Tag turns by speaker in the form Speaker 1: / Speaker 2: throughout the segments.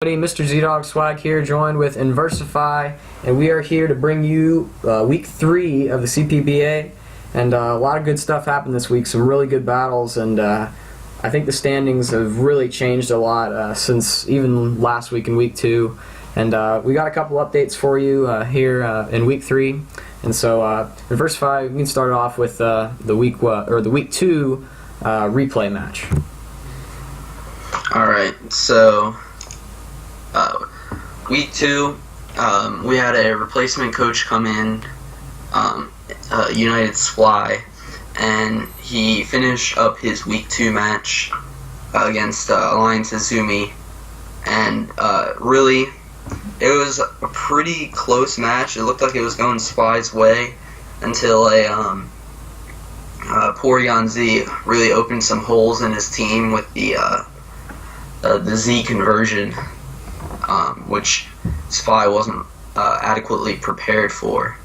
Speaker 1: Mr. Z-Dog Swag here, joined with Inversify, and we are here to bring you week 3 of the CPBA, and a lot of good stuff happened this week, some really good battles, and I think the standings have really changed a lot since even last week in week 2, and we got a couple updates for you here in week 3, and so Inversify, we can start off with the week 2 replay match.
Speaker 2: Alright, so week 2, we had a replacement coach come in, United Fly, and he finished up his week 2 match against Alliance Azumi, and really, it was a pretty close match. It looked like it was going Spy's way until Poliwrath really opened some holes in his team with the Z conversion, which Spy wasn't adequately prepared for.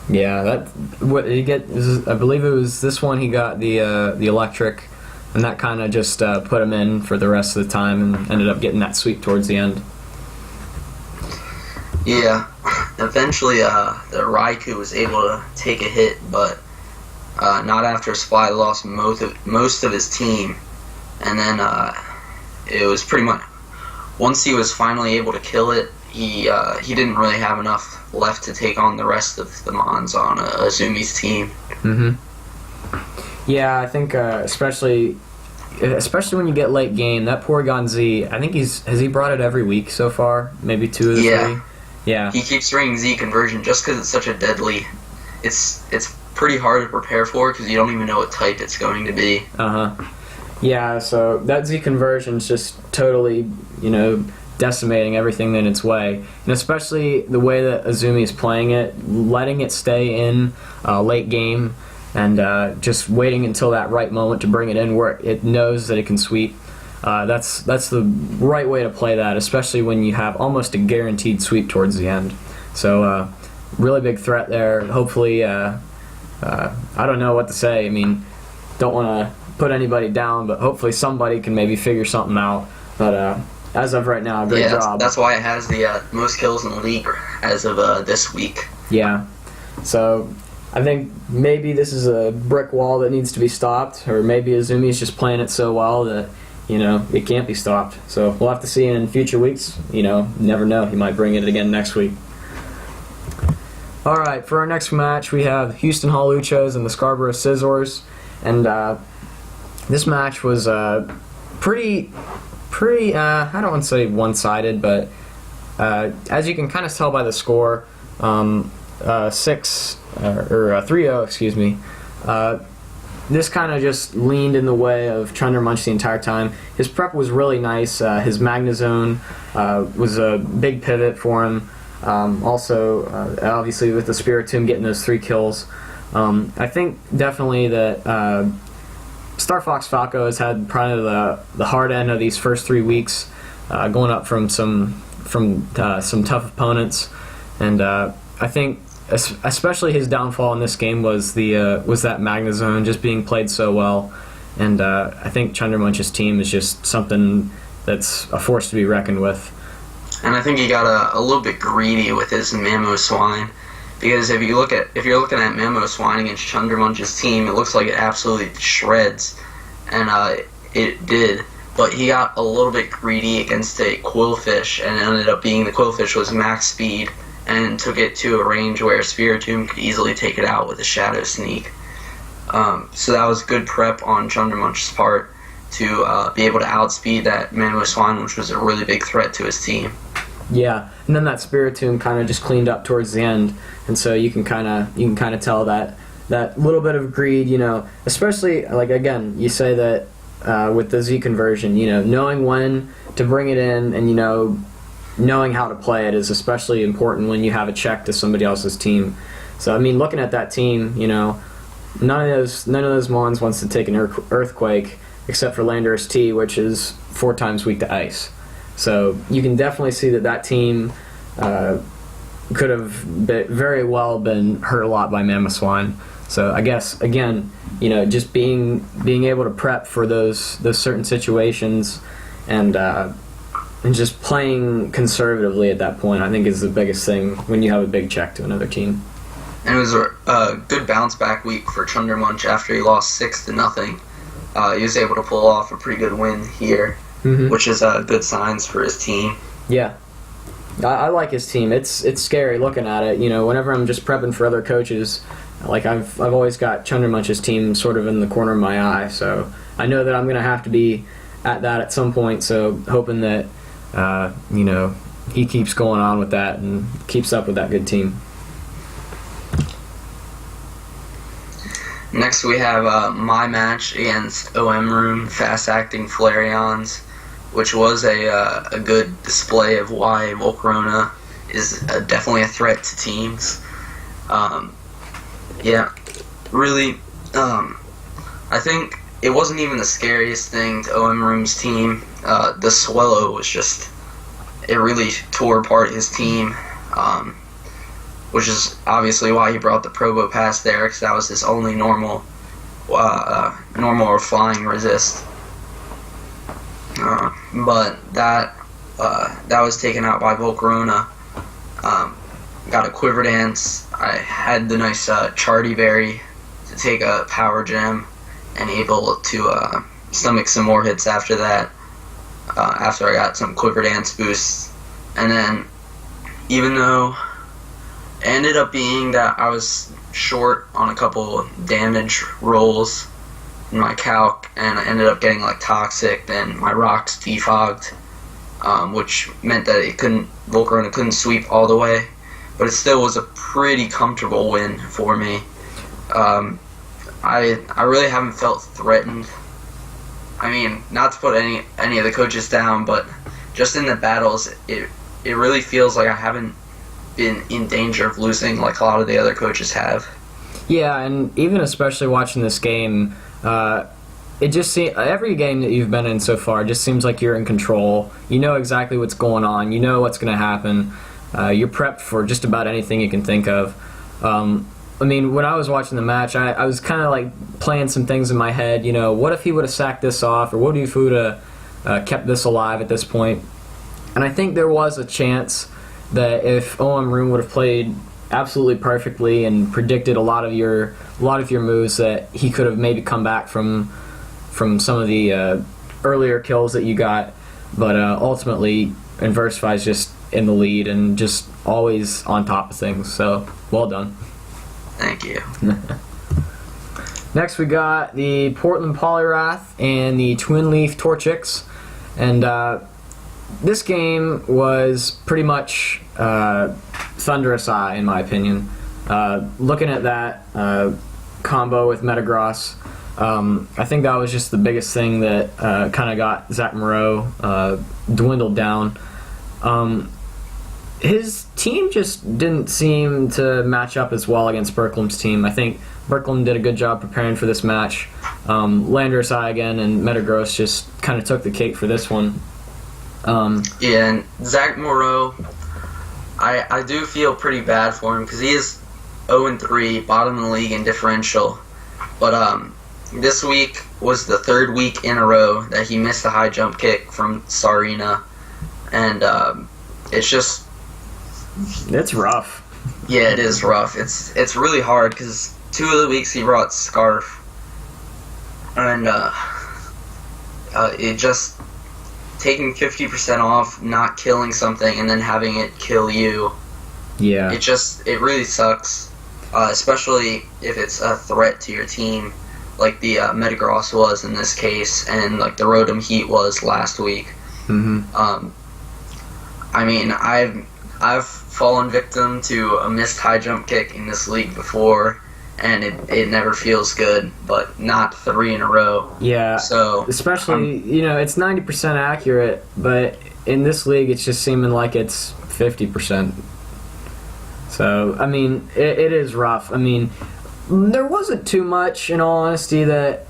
Speaker 1: Yeah, what did he get? I believe it was this one. He got the electric, and that kind of just put him in for the rest of the time, and ended up getting that sweep towards the end.
Speaker 2: Yeah, eventually the Raikou was able to take a hit, but not after Spy lost most of his team, and then it was pretty much once he was finally able to kill it, he didn't really have enough left to take on the rest of the Mons on Azumi's team.
Speaker 1: Yeah, I think especially when you get late game, that Porygon Z, I think has he brought it every week so far? Maybe 2 of the 3? Yeah. He
Speaker 2: keeps bringing Z conversion just because it's such a deadly. It's pretty hard to prepare for because you don't even know what type it's going to be.
Speaker 1: Yeah, so that Z conversion is just totally, decimating everything in its way. And especially the way that Azumi is playing it, letting it stay in late game, and just waiting until that right moment to bring it in where it knows that it can sweep. That's the right way to play that, especially when you have almost a guaranteed sweep towards the end. So really big threat there. Hopefully, I don't know what to say. I mean, don't want to put anybody down, but hopefully somebody can maybe figure something out. But as of right now, great job.
Speaker 2: That's why it has the most kills in the league as of this week.
Speaker 1: Yeah. So I think maybe this is a brick wall that needs to be stopped, or maybe Azumi is just playing it so well that it can't be stopped. So we'll have to see in future weeks. Never know. He might bring it again next week. All right, for our next match, we have Houston Hawluchas and the Scarborough Scissors, and this match was pretty. I don't want to say one-sided, but as you can kind of tell by the score, 3-0, excuse me. This kind of just leaned in the way of Chundermunch the entire time. His prep was really nice. His Magnezone was a big pivot for him. Also, obviously with the Spiritomb getting those 3 kills. I think definitely that Star Fox Falco has had probably the hard end of these first 3 weeks, going up from some tough opponents, and I think especially his downfall in this game was that Magnezone just being played so well, and I think Chundermunch's team is just something that's a force to be reckoned with.
Speaker 2: And I think he got a little bit greedy with his Mamoswine. Because if you're looking at Mamoswine against Chundermunch's team, it looks like it absolutely shreds, and it did. But he got a little bit greedy against a Quillfish, and it ended up being the Quillfish was max speed, and took it to a range where Spiritomb could easily take it out with a Shadow Sneak. So that was good prep on Chundermunch's part to be able to outspeed that Mamoswine, which was a really big threat to his team.
Speaker 1: Yeah, and then that Spiritomb kind of just cleaned up towards the end, and so you can kind of tell that little bit of greed, especially like again, you say that with the Z conversion, knowing when to bring it in and knowing how to play it is especially important when you have a check to somebody else's team. So I mean, looking at that team, none of those Mons wants to take an Earthquake except for Landorus T, which is 4 times weak to ice. So you can definitely see that team could have very well been hurt a lot by Mamoswine. So I guess again, just being able to prep for those certain situations, and and just playing conservatively at that point, I think, is the biggest thing when you have a big check to another team.
Speaker 2: And it was a good bounce back week for Chundermunch after he lost 6-0. He was able to pull off a pretty good win here, which is good signs for his team.
Speaker 1: Yeah. I like his team. It's scary looking at it. You know, whenever I'm just prepping for other coaches, like I've always got Chundermunch's team sort of in the corner of my eye. So I know that I'm going to have to be at that at some point. So hoping that he keeps going on with that and keeps up with that good team.
Speaker 2: Next we have my match against OM Room Fast Acting Flareons, which was a good display of why Volcarona is definitely a threat to teams. Really, I think it wasn't even the scariest thing to OM Room's team. The Swallow was just, it really tore apart his team, which is obviously why he brought the Probo Pass there, because that was his only normal or flying resist. But that was taken out by Volcarona. Got a Quiver Dance. I had the nice Chardy Berry to take a Power Gem, and able to stomach some more hits after that. After I got some Quiver Dance boosts, and then even though it ended up being that I was short on a couple damage rolls in my calc, and I ended up getting like Toxic, and my rocks defogged, which meant that Volcarona couldn't sweep all the way, but it still was a pretty comfortable win for me. I really haven't felt threatened. I mean, not to put any of the coaches down, but just in the battles, it really feels like I haven't been in danger of losing like a lot of the other coaches have.
Speaker 1: Yeah, and even especially watching this game, it just seems every game that you've been in so far just seems like you're in control. You know exactly what's going on. You know what's going to happen. You're prepped for just about anything you can think of. I mean, when I was watching the match, I was kind of like playing some things in my head. You know, what if he would have sacked this off, or what if he would have kept this alive at this point? And I think there was a chance that if OM Room would have played absolutely perfectly and predicted a lot of your moves, that he could have maybe come back from some of the earlier kills that you got. But ultimately, inversify is just in the lead and just always on top of things. So well done.
Speaker 2: Thank you.
Speaker 1: Next we got the Portland Poliwrath and the Twin Leaf Torchics, and this game was pretty much Thunderous Eye in my opinion. Looking at that combo with Metagross, I think that was just the biggest thing that kind of got Zach Moreau dwindled down. His team just didn't seem to match up as well against Berklam's team. I think Berklam did a good job preparing for this match. Landorus Eye again and Metagross just kind of took the cake for this one.
Speaker 2: And Zach Moreau, I do feel pretty bad for him because he is 0-3, bottom of the league in differential. But this week was the third week in a row that he missed a high jump kick from Sarina, and
Speaker 1: it's rough.
Speaker 2: Yeah, it is rough. It's really hard because 2 of the weeks he brought Scarf, and it just taking 50% off, not killing something, and then having it kill you.
Speaker 1: Yeah.
Speaker 2: It really sucks, especially if it's a threat to your team, like the Metagross was in this case, and like the Rotom Heat was last week.
Speaker 1: Mm-hmm.
Speaker 2: I mean, I've fallen victim to a missed high jump kick in this league before, and it never feels good, but not 3 in a row.
Speaker 1: Yeah,
Speaker 2: so
Speaker 1: especially, it's 90% accurate, but in this league it's just seeming like it's 50%. So, I mean, it is rough. I mean, there wasn't too much, in all honesty, that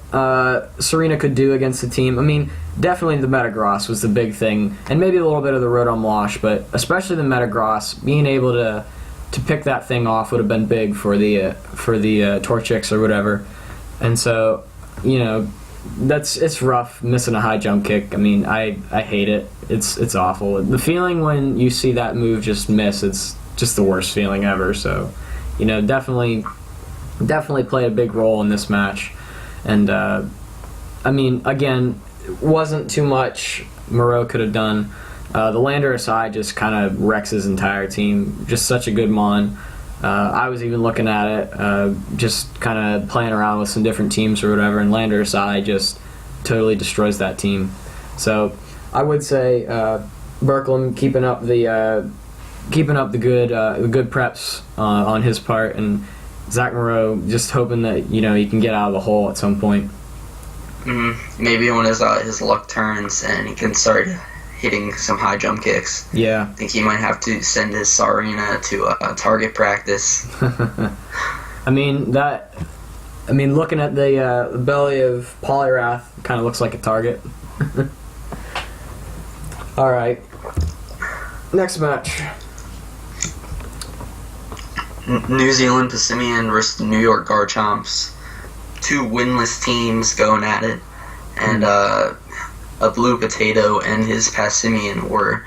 Speaker 1: Serena could do against the team. I mean, definitely the Metagross was the big thing, and maybe a little bit of the Rotom Wash, but especially the Metagross, being able to pick that thing off would have been big for the Torchics or whatever. And so, it's rough missing a high jump kick. I mean, I hate it. It's awful. The feeling when you see that move just miss, it's just the worst feeling ever. So, definitely played a big role in this match. And I mean, again, wasn't too much Moreau could have done. The lander aside just kind of wrecks his entire team. Just such a good mon. I was even looking at it, just kind of playing around with some different teams or whatever, and lander aside just totally destroys that team. So I would say Berkelum keeping up the good preps on his part, and Zach Moreau just hoping that he can get out of the hole at some point.
Speaker 2: Maybe when his luck turns and he can start hitting some high jump kicks.
Speaker 1: Yeah.
Speaker 2: I think he might have to send his Sarina to a target practice.
Speaker 1: I mean, looking at the belly of Poliwrath, kind of looks like a target. All right. Next match.
Speaker 2: New Zealand Passimian versus the New York Garchomps. 2 winless teams going at it, and a Blue Potato and his Passimian were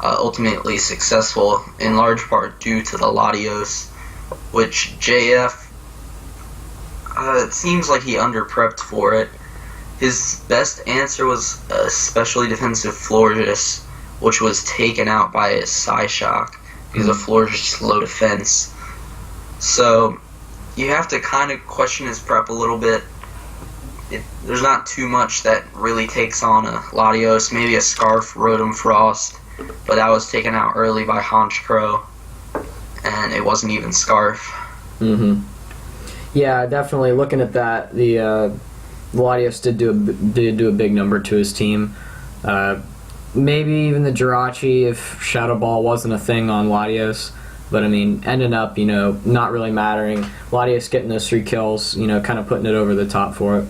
Speaker 2: ultimately successful in large part due to the Latios, which JF, it seems like he under-prepped for it. His best answer was a specially defensive Hawluchas, which was taken out by a Psyshock because of Hawluchas' low defense. So you have to kind of question his prep a little bit. There's not too much that really takes on a Latios. Maybe a Scarf Rotom Frost, but that was taken out early by Haunch Crow, and it wasn't even Scarf.
Speaker 1: Yeah, definitely. Looking at that, the Latios did do a big number to his team. Maybe even the Jirachi if Shadow Ball wasn't a thing on Latios. But, I mean, ended up, not really mattering. Latios getting those 3 kills, kind of putting it over the top for it.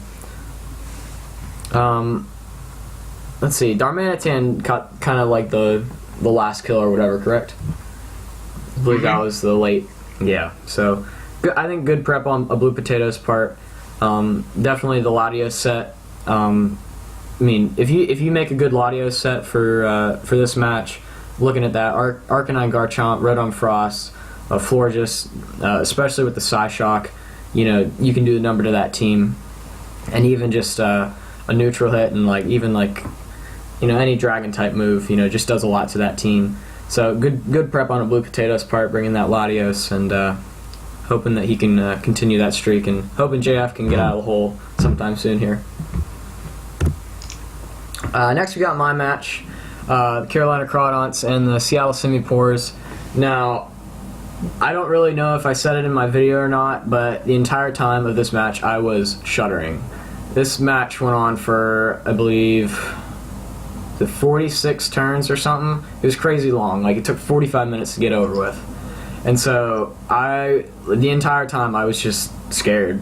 Speaker 1: Let's see. Darmanitan got kind of like the last kill or whatever, correct? I believe that was the late. Yeah, so I think good prep on a Blue Potato's part. Definitely the Latios set. I mean, if you make a good Latios set for this match, looking at that, Arcanine Garchomp, Rotom Frost, Hawluchas, especially with the Psyshock, you can do the number to that team, and even just a neutral hit and any Dragon type move, just does a lot to that team. So good prep on a Blue Potato's part, bringing that Latios, and hoping that he can continue that streak, and hoping JF can get out of the hole sometime soon here. Next we got my match. The Carolina Crawdaunts and the Seattle Simipours. Now, I don't really know if I said it in my video or not, but the entire time of this match I was shuddering. This match went on for, I believe, the 46 turns or something. It was crazy long. It took 45 minutes to get over with. And so the entire time I was just scared.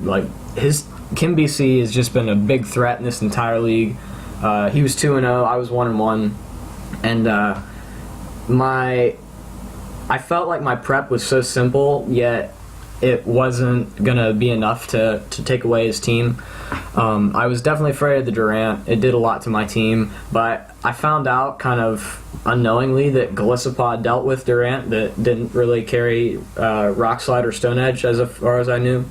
Speaker 1: His Kim BC has just been a big threat in this entire league. He was 2-0, I was 1-1. And I felt like my prep was so simple, yet it wasn't gonna be enough to take away his team. I was definitely afraid of the Durant. It did a lot to my team, but I found out kind of unknowingly that Golisopod dealt with Durant, that didn't really carry Rock Slide or Stone Edge as far as I knew.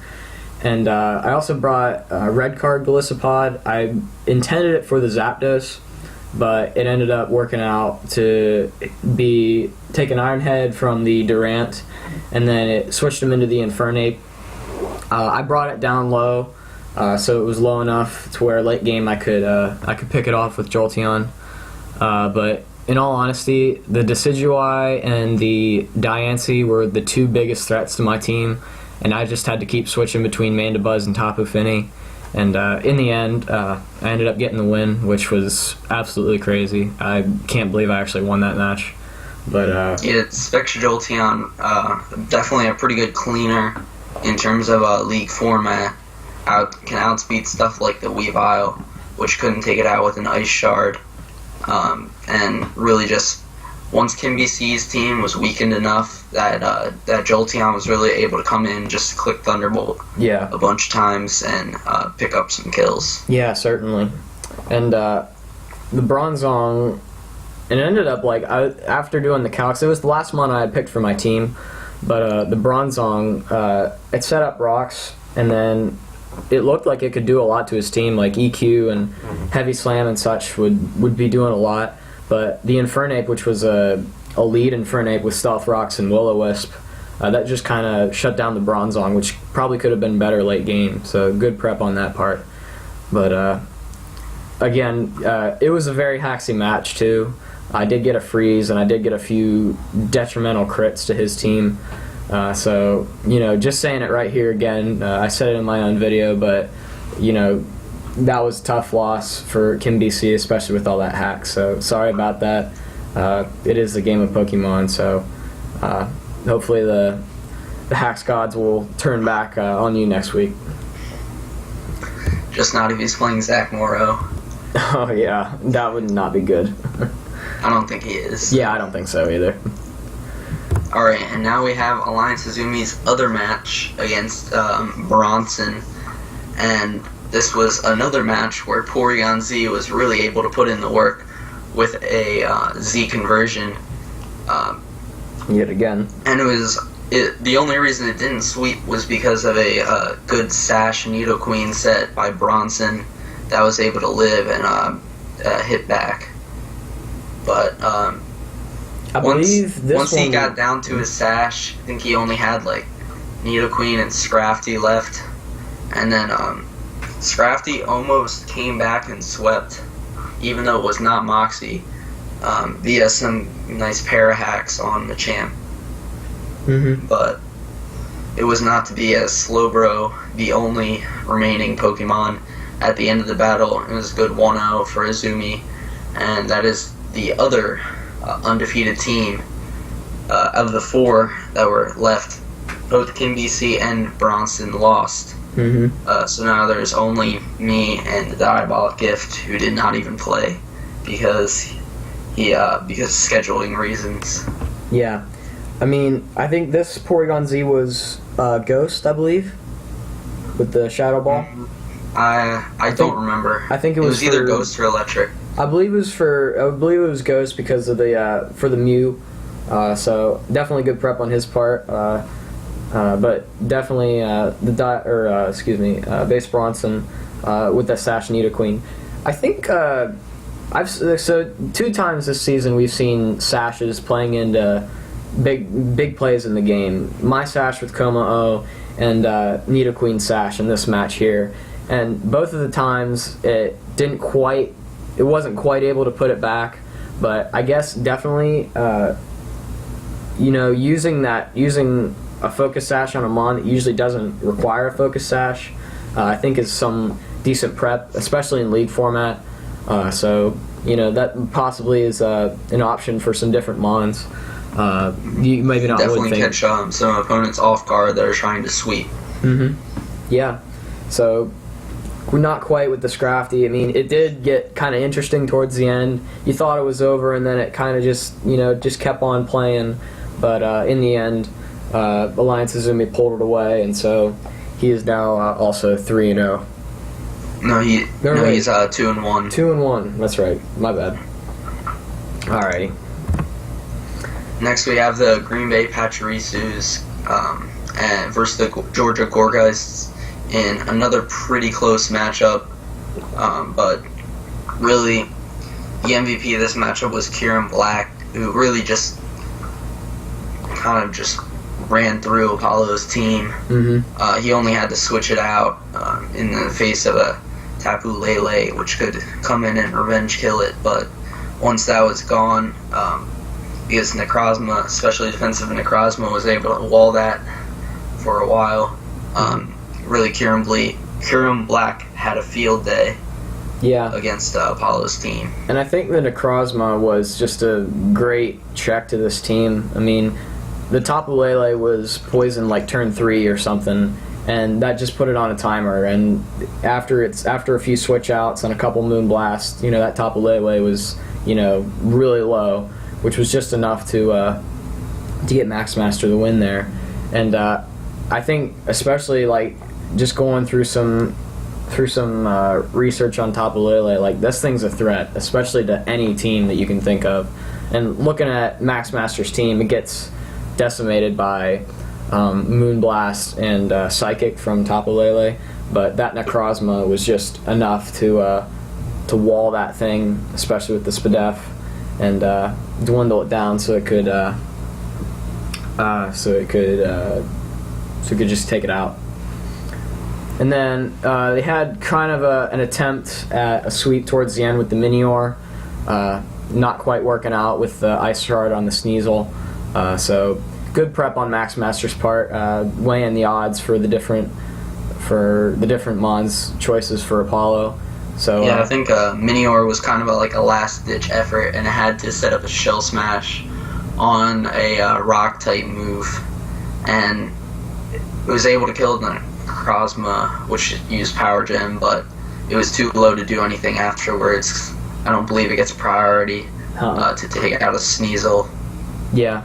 Speaker 1: And I also brought Red Card Golisopod. I intended it for the Zapdos, but it ended up working out to be take an Iron Head from the Durant, and then it switched him into the Infernape. I brought it down low, so it was low enough to where late game I could pick it off with Jolteon. But in all honesty, the Decidueye and the Diancie were the 2 biggest threats to my team, and I just had to keep switching between Mandibuzz and Tapu Fini. And in the end, I ended up getting the win, which was absolutely crazy. I can't believe I actually won that match. But
Speaker 2: yeah, Spectre Jolteon, definitely a pretty good cleaner in terms of league format. Can outspeed stuff like the Weavile, which couldn't take it out with an Ice Shard, and really just once Kim BC's team was weakened enough that that Jolteon was really able to come in, just click Thunderbolt a bunch of times and pick up some kills.
Speaker 1: Yeah, certainly. And the Bronzong, and it ended up like after doing the calcs, it was the last one I had picked for my team, but the Bronzong, it set up rocks, and then it looked like it could do a lot to his team, like EQ and Heavy Slam and such would be doing a lot. But the Infernape, which was a lead Infernape with Stealth Rocks and Will-O-Wisp, that just kind of shut down the Bronzong, which probably could have been better late game. So good prep on that part. But again, it was a very haxy match too. I did get a freeze, and I did get a few detrimental crits to his team. So, just saying it right here again, I said it in my own video, but, that was a tough loss for Kim BC, especially with all that hack. So, sorry about that. It is the game of Pokemon, so hopefully the Hacks gods will turn back on you next week.
Speaker 2: Just not if he's playing Zach Morrow.
Speaker 1: Oh, yeah. That would not be good.
Speaker 2: I don't think he is.
Speaker 1: Yeah, I don't think so either.
Speaker 2: Alright, and now we have Alliance Azumi's other match against Bronson, and this was another match where Porygon Z was really able to put in the work with a Z conversion.
Speaker 1: Yet again.
Speaker 2: And the only reason it didn't sweep was because of a good Sash Nidoqueen set by Bronson that was able to live and hit back. But once he got down to his Sash, I think he only had like Nidoqueen and Scrafty left, and then Scrafty almost came back and swept, even though it was not Moxie, via some nice para hacks on the champ. But it was not to be, as Slowbro, the only remaining Pokemon at the end of the battle. It was a good 1-0 for Azumi, and that is the other undefeated team of the four that were left. Both Kim BC and Bronson lost. So now there's only me and the Diabolic Gift, who did not even play because of scheduling reasons.
Speaker 1: Yeah. I mean, I think this Porygon Z was Ghost, I believe, with the Shadow Ball.
Speaker 2: I don't remember.
Speaker 1: I think it was
Speaker 2: either Ghost or Electric.
Speaker 1: I believe it was Ghost because of the for the Mew. So definitely good prep on his part. But definitely Base Bronson with the Sash Nidoqueen. I think so 2 times this season we've seen Sashes playing into big plays in the game. My Sash with Como-O and Nidoqueen Sash in this match here, and both of the times it wasn't quite able to put it back. But I guess definitely using a Focus Sash on a Mon that usually doesn't require a Focus Sash, I think is some decent prep, especially in League format. So that possibly is an option for some different Mons. You maybe not
Speaker 2: definitely
Speaker 1: would think.
Speaker 2: Catch some opponents off guard that are trying to sweep.
Speaker 1: Yeah. So not quite with the Scrafty. I mean, it did get kind of interesting towards the end. You thought it was over, and then it kind of just kept on playing. But in the end, Alliance Azumi pulled it away, and so he is now also 3-0.
Speaker 2: No, he's 2-1.
Speaker 1: 2-1. That's right. My bad. Alrighty.
Speaker 2: Next, we have the Green Bay Pachirisus versus the Georgia Gorgeists in another pretty close matchup. But really, the MVP of this matchup was Kieran Black, who really just kind of just ran through Apollo's team. He only had to switch it out in the face of a Tapu Lele, which could come in and revenge kill it. But once that was gone, because Necrozma, especially defensive Necrozma, was able to wall that for a while. Really, Kieran Black had a field day against Apollo's team.
Speaker 1: And I think the Necrozma was just a great check to this team. I mean, the Tapu Lele was poisoned like turn 3 or something, and that just put it on a timer. And after a few switch outs and a couple Moon Blasts, that Tapu Lele was really low. which was just enough to get Max Master the win there. And I think especially like just going through some research on Tapu Lele, like this thing's a threat, especially to any team that you can think of. And looking at Max Master's team, it gets decimated by Moonblast and Psychic from Tapu Lele, but that Necrozma was just enough to wall that thing, especially with the Spadef, and dwindle it down so it could just take it out. And then they had kind of an attempt at a sweep towards the end with the Minior, not quite working out with the Ice Shard on the Sneasel. So good prep on Max Master's part, weighing the odds for the different Mons choices for Apollo. So
Speaker 2: yeah, I think Minior was kind of like a last-ditch effort, and it had to set up a Shell Smash on a rock type move, and it was able to kill the Necrozma, which used Power Gem, but it was too low to do anything afterwards. I don't believe it gets a priority to take out a Sneasel.
Speaker 1: Yeah.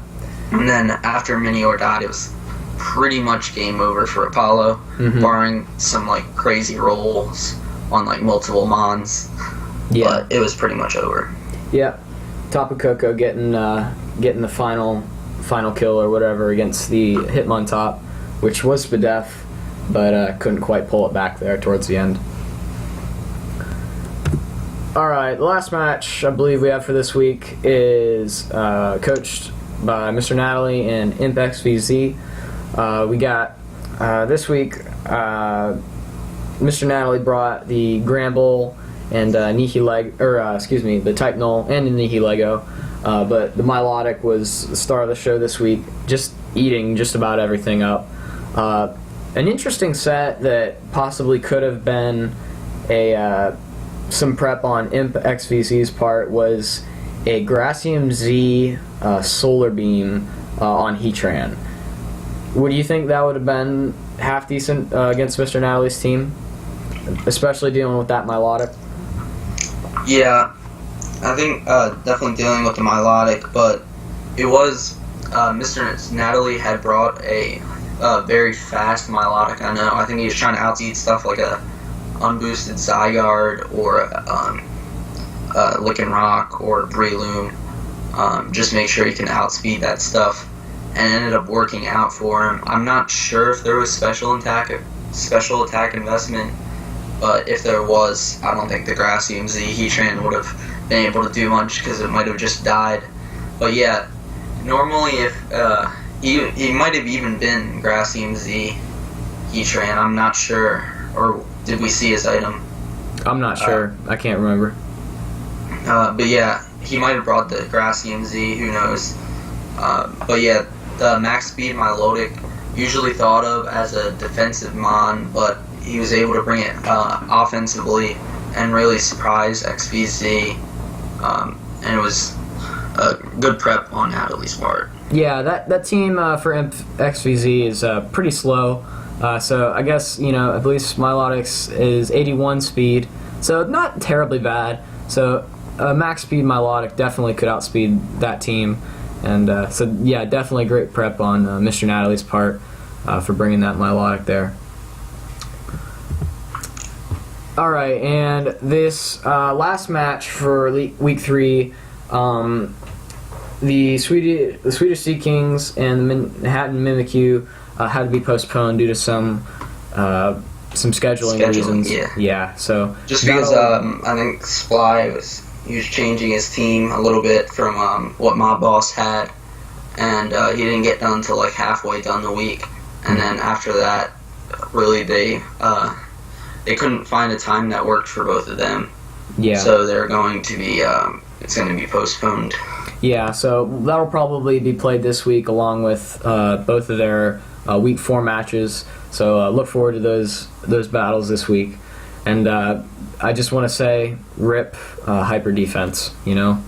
Speaker 2: And then after Minior died, it was pretty much game over for Apollo, barring some like crazy rolls on like multiple Mons. Yeah. But it was pretty much over.
Speaker 1: Yeah. Tapu Koko getting the final kill or whatever against the Hitmontop, which was Spadef, but couldn't quite pull it back there towards the end. Alright, the last match I believe we have for this week is coached by Mr. Natalie and Imp XVZ. We got this week Mr. Natalie brought the Gramble and the Type Null and the Nihilego, but the Milotic was the star of the show this week, just eating just about everything up. An interesting set that possibly could have been some prep on Imp XVZ's part was a Gracium Z Solar Beam on Heatran. Would you think that would have been half decent against Mr. Natalie's team, especially dealing with that Milotic?
Speaker 2: Yeah, I think definitely dealing with the Milotic, but it was Mr. Natalie had brought a very fast Milotic. I think he was trying to outspeed stuff like a unboosted Zygarde or Lickin' Rock or Breloom. Just make sure he can outspeed that stuff, and it ended up working out for him. I'm not sure if there was special attack investment, but if there was, I don't think the Gracium Z Heatran would have been able to do much because it might have just died. But yeah, normally if he might have even been Gracium Z Heatran, I'm not sure. Or did we see his item?
Speaker 1: I'm not sure. I can't remember.
Speaker 2: But yeah, he might have brought the Gracium Z, who knows. But yeah, the max speed Milotic, usually thought of as a defensive Mon, but he was able to bring it offensively and really surprise XVZ. And it was a good prep on Natalie's part.
Speaker 1: Yeah, that team for XVZ is pretty slow. So I guess, I believe Milotic's is 81 speed, so not terribly bad. So max speed Milotic definitely could outspeed that team. And so yeah, definitely great prep on Mr. Natalie's part for bringing that Milotic there. Alright, and this last match for week 3, the Swedish Sea Kings and the Manhattan Mimikyu had to be postponed due to some scheduling reasons. Yeah. So
Speaker 2: just because I think Sply was changing his team a little bit from what my boss had, and he didn't get done until like halfway done the week, and then after that, really they couldn't find a time that worked for both of them. Yeah. So they're going to be it's going to be postponed.
Speaker 1: Yeah. So that'll probably be played this week along with both of their week 4 matches. So look forward to those battles this week. And I just want to say, rip Hyper Defense.
Speaker 2: Yeah.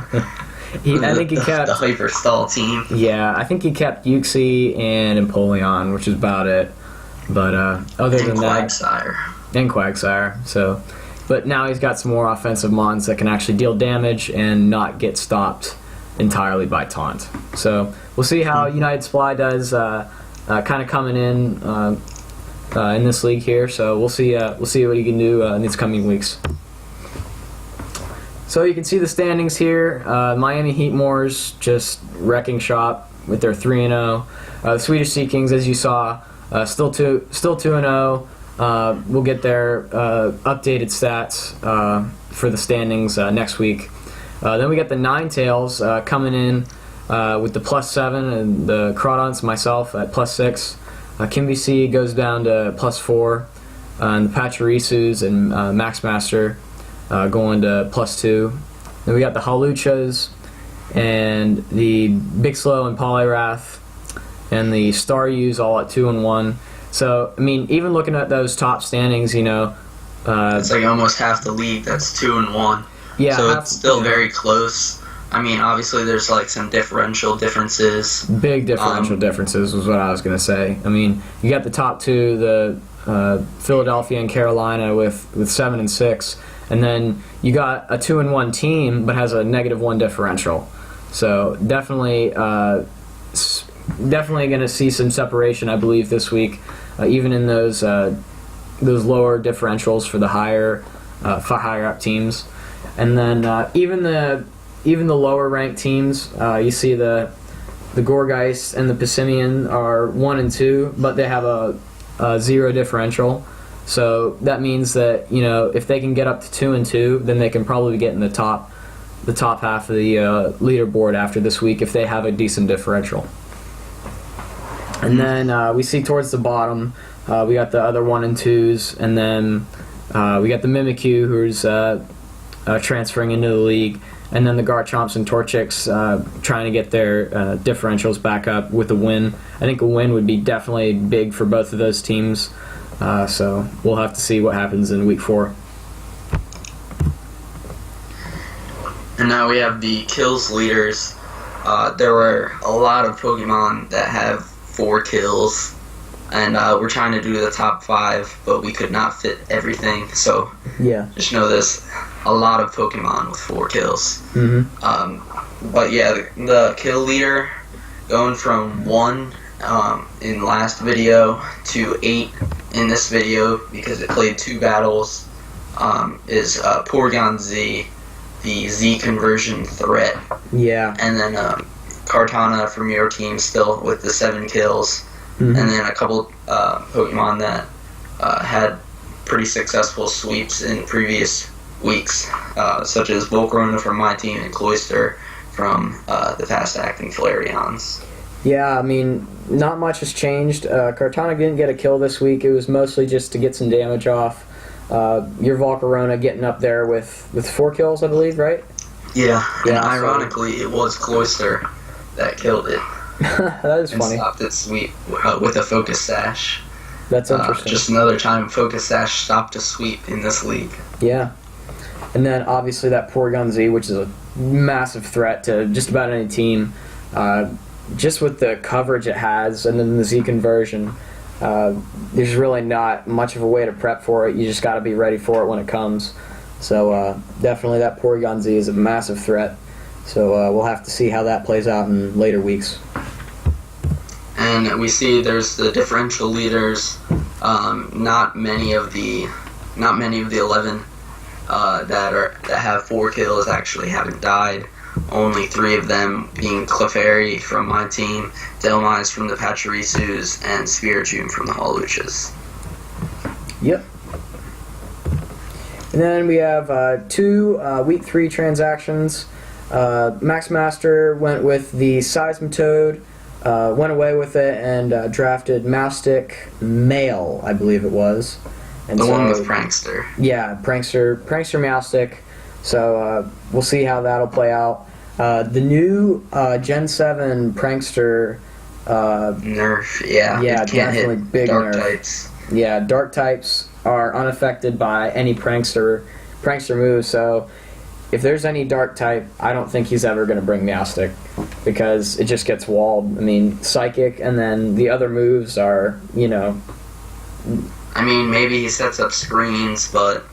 Speaker 1: I think he kept
Speaker 2: the Hyper Stall team.
Speaker 1: Yeah, I think he kept Uxie and Empoleon, which is about it. But other than
Speaker 2: Quagsire.
Speaker 1: And Quagsire. So but now he's got some more offensive mons that can actually deal damage and not get stopped entirely by taunt. So we'll see how United Supply does, kind of coming in this league here. So we'll see what he can do in these coming weeks. So you can see the standings here. Miami Heatmors just wrecking shop with their 3-0. The Swedish Sea Kings, as you saw, still 2-0. We'll get their updated stats for the standings next week. Then we got the Nine Tails coming in with the +7, and the Crawdaunts, myself, at +6. Kimby C goes down to +4, and the Pachirisus and Max Master going to +2. Then we got the Hawluchas and the Big Slow and Poliwrath and the Staryus all at 2 and 1. So I mean, even looking at those top standings, you know,
Speaker 2: it's like almost half the league that's 2 and 1.
Speaker 1: Yeah,
Speaker 2: so it's still very close. I mean, obviously there's like some differential differences.
Speaker 1: Big differential differences was what I was gonna say. I mean, you got the top two, the Philadelphia and Carolina with 7 and 6, and then you got a 2 and 1 team but has a -1 differential. So definitely going to see some separation, I believe, this week, even in those lower differentials for the higher up teams. And then even the lower ranked teams, you see the Gorgeist and the Pissimian are 1 and 2, but they have a 0 differential. So that means that, you know, if they can get up to 2 and 2, then they can probably get in the top half of the leaderboard after this week if they have a decent differential. And then we see towards the bottom, we got the other 1 and 2s, and then we got the Mimikyu, who's transferring into the league, and then the Garchomps and Torchics trying to get their differentials back up with a win. I think a win would be definitely big for both of those teams, so we'll have to see what happens in week 4.
Speaker 2: And now we have the kills leaders. There were a lot of Pokemon that have 4 kills, and we're trying to do the top 5, but we could not fit everything. So
Speaker 1: yeah,
Speaker 2: just know there's a lot of Pokemon with 4 kills. But yeah, the kill leader going from 1 in last video to 8 in this video because it played 2 battles is Porygon Z, the Z conversion threat.
Speaker 1: Yeah.
Speaker 2: And then Kartana from your team still with the 7 kills. And then a couple Pokemon that had pretty successful sweeps in previous weeks, such as Volcarona from my team and Cloyster from the fast-acting Flareons.
Speaker 1: Yeah, I mean, not much has changed. Kartana didn't get a kill this week. It was mostly just to get some damage off. Your Volcarona getting up there with 4 kills, I believe, right?
Speaker 2: Yeah, and
Speaker 1: Yeah,
Speaker 2: ironically, it was Cloyster that killed it.
Speaker 1: That is
Speaker 2: and
Speaker 1: funny.
Speaker 2: Stopped its sweep with a Focus Sash.
Speaker 1: That's interesting.
Speaker 2: Just another time Focus Sash stopped a sweep in this league.
Speaker 1: Yeah. And then obviously that Porygon Z, which is a massive threat to just about any team. Just with the coverage it has, and then the Z conversion, there's really not much of a way to prep for it. You just got to be ready for it when it comes. So definitely that Porygon Z is a massive threat. So we'll have to see how that plays out in later weeks.
Speaker 2: And we see there's the differential leaders. Not many of the 11 that have 4 kills actually haven't died. Only 3 of them being Clefairy from my team, Delmise from the Pachirisus, and Spiritomb from the Hawluchas.
Speaker 1: Yep. And then we have 2 week 3 transactions. Max Master went with the Seismitoad, went away with it, and drafted Mastic Male, I believe it was. And
Speaker 2: the one with Prankster.
Speaker 1: Yeah, Prankster Meowstic. So we'll see how that'll play out. The new Gen 7 Prankster...
Speaker 2: nerf, yeah.
Speaker 1: Yeah,
Speaker 2: it can't
Speaker 1: definitely
Speaker 2: hit
Speaker 1: big
Speaker 2: dark
Speaker 1: nerf.
Speaker 2: types.
Speaker 1: Yeah, dark types are unaffected by any Prankster moves, so if there's any dark type, I don't think he's ever going to bring Meowstic, because it just gets walled. I mean, Psychic, and then the other moves are, you know...
Speaker 2: I mean, maybe he sets up screens, but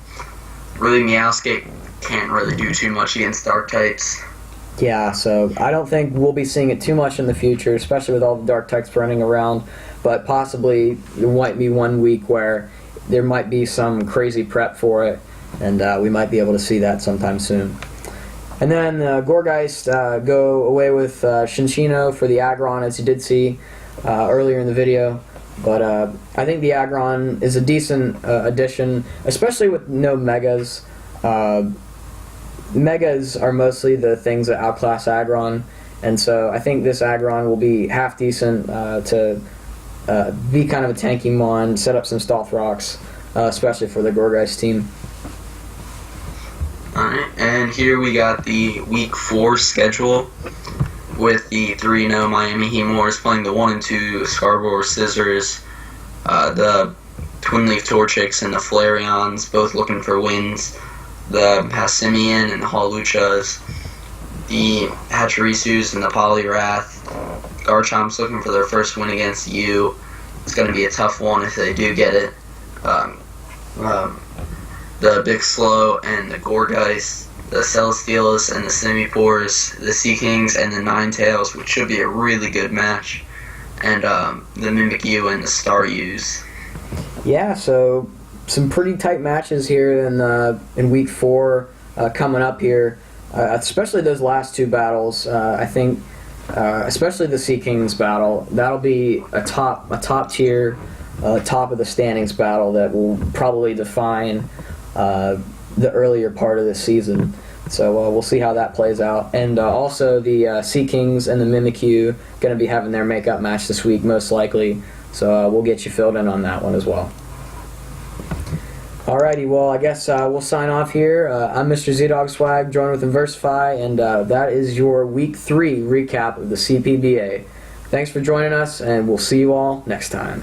Speaker 2: really Meowscape can't really do too much against dark types.
Speaker 1: Yeah, so I don't think we'll be seeing it too much in the future, especially with all the dark types running around, but possibly there might be one week where there might be some crazy prep for it, and we might be able to see that sometime soon. And then Gourgeist go away with Shinchino for the Aggron, as you did see earlier in the video. But I think the Aggron is a decent addition, especially with no Megas. Megas are mostly the things that outclass Aggron, and so I think this Aggron will be half decent to be kind of a tanky mon, set up some Stealth Rocks, especially for the Gourgeist team.
Speaker 2: Alright, and here we got the Week 4 schedule with the 3-0 Miami Heatmors playing the 1-2 Scarborough Scissors, the Twin Leaf Torchics and the Flareons, both looking for wins, the Passimian and the Hawluchas, the Pachirisus and the Poliwrath, Garchomp's looking for their first win against you. It's going to be a tough one if they do get it. The Big Slow and the Gourgeist, the Celestials and the Semipores, the Sea Kings and the Ninetails, which should be a really good match, and the Mimikyu and the Staryus.
Speaker 1: Yeah, so some pretty tight matches here in Week 4 coming up here, especially those last two battles. I think, especially the Sea Kings battle, that'll be a top tier, top of the standings battle that will probably define the earlier part of the season. So we'll see how that plays out. And also the Sea Kings and the Mimikyu going to be having their makeup match this week, most likely. So we'll get you filled in on that one as well. Alrighty, well, I guess we'll sign off here. I'm Mr. Z-Dog Swag, joined with Inversify, and that is your Week 3 recap of the CPBA. Thanks for joining us, and we'll see you all next time.